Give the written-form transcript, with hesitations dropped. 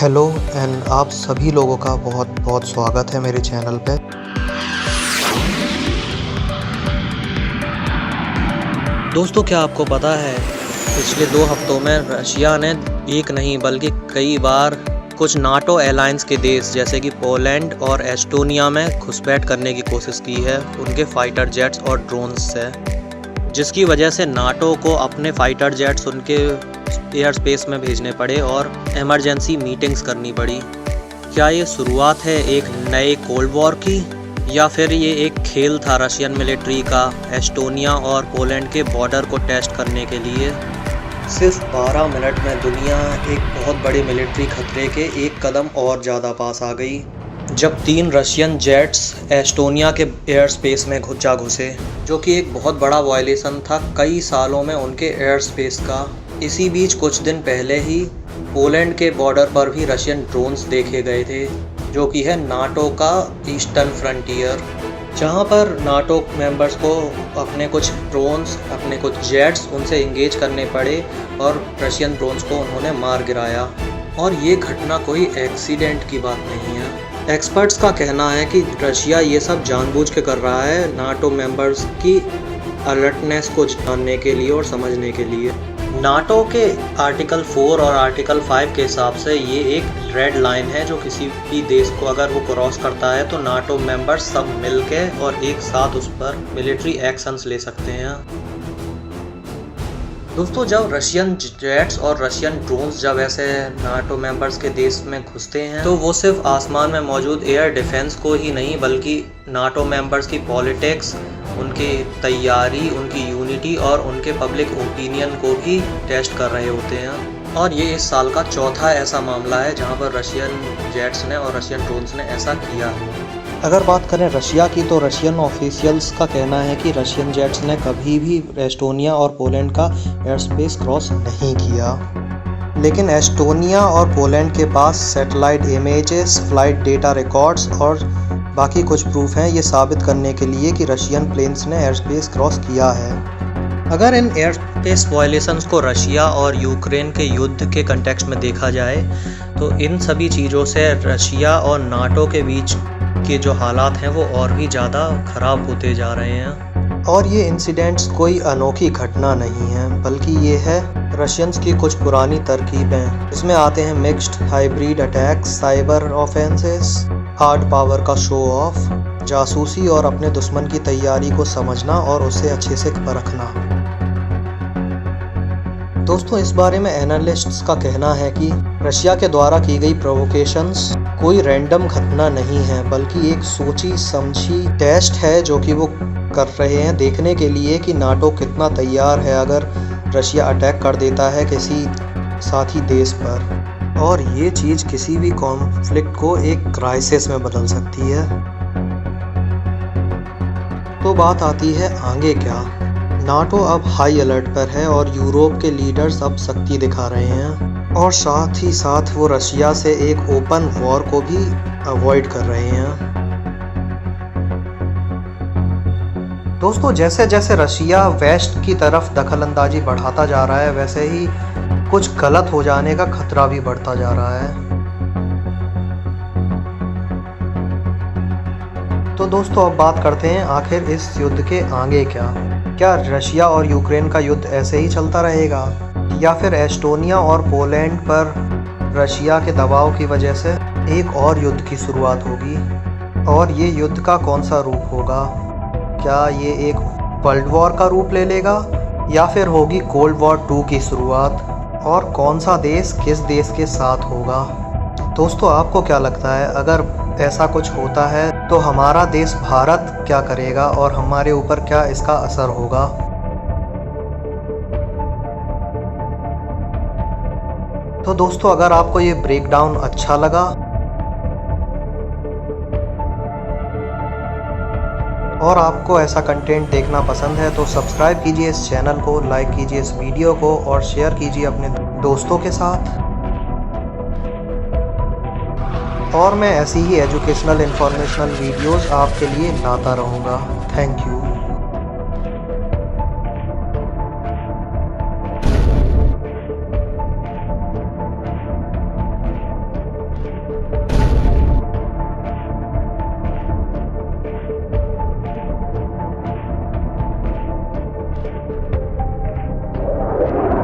Hello and आप सभी लोगों का बहुत बहुत स्वागत है मेरे चैनल पे। दोस्तों, क्या आपको पता है पिछले 2 हफ्तों में रशिया ने एक नहीं बल्कि कई बार कुछ नाटो अलायंस के देश जैसे कि पोलैंड और एस्टोनिया में घुसपैठ करने की कोशिश की है उनके फाइटर जेट्स और ड्रोन्स से, जिसकी वजह से नाटो को अपने फाइटर जेट्स उनके एयर स्पेस में भेजने पड़े और इमरजेंसी मीटिंग्स करनी पड़ी। क्या ये शुरुआत है एक नए कोल्ड वॉर की, या फिर ये एक खेल था रशियन मिलिट्री का एस्टोनिया और पोलैंड के बॉर्डर को टेस्ट करने के लिए? सिर्फ 12 मिनट में दुनिया एक बहुत बड़े मिलिट्री खतरे के एक कदम और ज़्यादा पास आ गई जब 3 रशियन जेट्स एस्टोनिया के एयर स्पेस में घुसे, जो कि एक बहुत बड़ा वायलेशन था कई सालों में उनके एयर स्पेस का। इसी बीच कुछ दिन पहले ही पोलैंड के बॉर्डर पर भी रशियन ड्रोन्स देखे गए थे, जो कि है नाटो का ईस्टर्न फ्रंटियर, जहां पर नाटो मेंबर्स को अपने कुछ ड्रोन्स, अपने कुछ जेट्स उनसे इंगेज करने पड़े और रशियन ड्रोन्स को उन्होंने मार गिराया। और ये घटना कोई एक्सीडेंट की बात नहीं है। एक्सपर्ट्स का कहना है कि रशिया ये सब जानबूझ के कर रहा है नाटो मेंबर्स की अलर्टनेस को जानने के लिए और समझने के लिए। नाटो के आर्टिकल 4 और आर्टिकल 5 के हिसाब से ये एक रेड लाइन है जो किसी भी देश को अगर वो क्रॉस करता है तो नाटो मेंबर्स सब मिलके और एक साथ उस पर मिलिट्री एक्शंस ले सकते हैं। दोस्तों, जब रशियन जेट्स और रशियन ड्रोन्स जब ऐसे नाटो मेंबर्स के देश में घुसते हैं तो वो सिर्फ आसमान में मौजूद एयर डिफेंस को ही नहीं बल्कि नाटो मेंबर्स की पॉलिटिक्स, उनकी तैयारी, उनकी यूनिटी और उनके पब्लिक ओपिनियन को भी टेस्ट कर रहे होते हैं। और ये इस साल का चौथा ऐसा मामला है जहां पर रशियन जेट्स ने और रशियन ड्रोन्स ने ऐसा किया। अगर बात करें रशिया की तो रशियन ऑफिशियल्स का कहना है कि रशियन जेट्स ने कभी भी एस्टोनिया और पोलैंड का एयर स्पेस क्रॉस नहीं किया, लेकिन एस्टोनिया और पोलैंड के पास satellite images, flight data records और बाकी कुछ प्रूफ हैं ये साबित करने के लिए कि रशियन प्लेन्स ने एयर स्पेस क्रॉस किया है। अगर इन एयर स्पेस वायलेशंस को रशिया और यूक्रेन के युद्ध के कंटेक्स्ट में देखा जाए तो इन सभी चीज़ों से रशिया और नाटो के बीच के जो हालात हैं वो और भी ज़्यादा ख़राब होते जा रहे हैं। और ये इंसिडेंट्स कोई अनोखी घटना नहीं है, बल्कि ये है रशियंस की कुछ पुरानी तरकीबें। इसमें आते हैं mixed hybrid attacks, cyber offences, hard power का शो ऑफ, जासूसी और अपने दुश्मन की तैयारी को समझना और उसे अच्छे से परखना। दोस्तों, इस बारे में एनालिस्ट्स का कहना है कि रशिया के द्वारा की गई प्रोवोकेशंस कोई रैंडम घटना नहीं है, बल्कि एक सोची समझी टेस्ट है जो कि वो कर रहे हैं देखने के लिए कि नाटो कितना तैयार है अगर रशिया अटैक कर देता है किसी साथी देश पर। और ये चीज़ किसी भी कॉन्फ्लिक्ट को एक क्राइसिस में बदल सकती है। तो बात आती है आगे क्या। नाटो अब हाई अलर्ट पर है और यूरोप के लीडर्स अब सख्ती दिखा रहे हैं और साथ ही साथ वो रशिया से एक ओपन वॉर को भी अवॉइड कर रहे हैं। दोस्तों, जैसे जैसे रशिया वेस्ट की तरफ दखलंदाजी बढ़ाता जा रहा है वैसे ही कुछ गलत हो जाने का खतरा भी बढ़ता जा रहा है। तो दोस्तों, अब बात करते हैं आखिर इस युद्ध के आगे क्या। क्या रशिया और यूक्रेन का युद्ध ऐसे ही चलता रहेगा, या फिर एस्टोनिया और पोलैंड पर रशिया के दबाव की वजह से एक और युद्ध की शुरुआत होगी? और ये युद्ध का कौन सा रूप होगा? क्या ये एक वर्ल्ड वॉर का रूप ले लेगा या फिर होगी कोल्ड वॉर 2 की शुरुआत? और कौन सा देश किस देश के साथ होगा? दोस्तों, आपको क्या लगता है अगर ऐसा कुछ होता है तो हमारा देश भारत क्या करेगा और हमारे ऊपर क्या इसका असर होगा? तो दोस्तों, अगर आपको ये ब्रेकडाउन अच्छा लगा और आपको ऐसा कंटेंट देखना पसंद है तो सब्सक्राइब कीजिए इस चैनल को, लाइक कीजिए इस वीडियो को और शेयर कीजिए अपने दोस्तों के साथ। और मैं ऐसी ही एजुकेशनल इन्फॉर्मेशनल वीडियोस आपके लिए लाता रहूँगा। Thank you. है।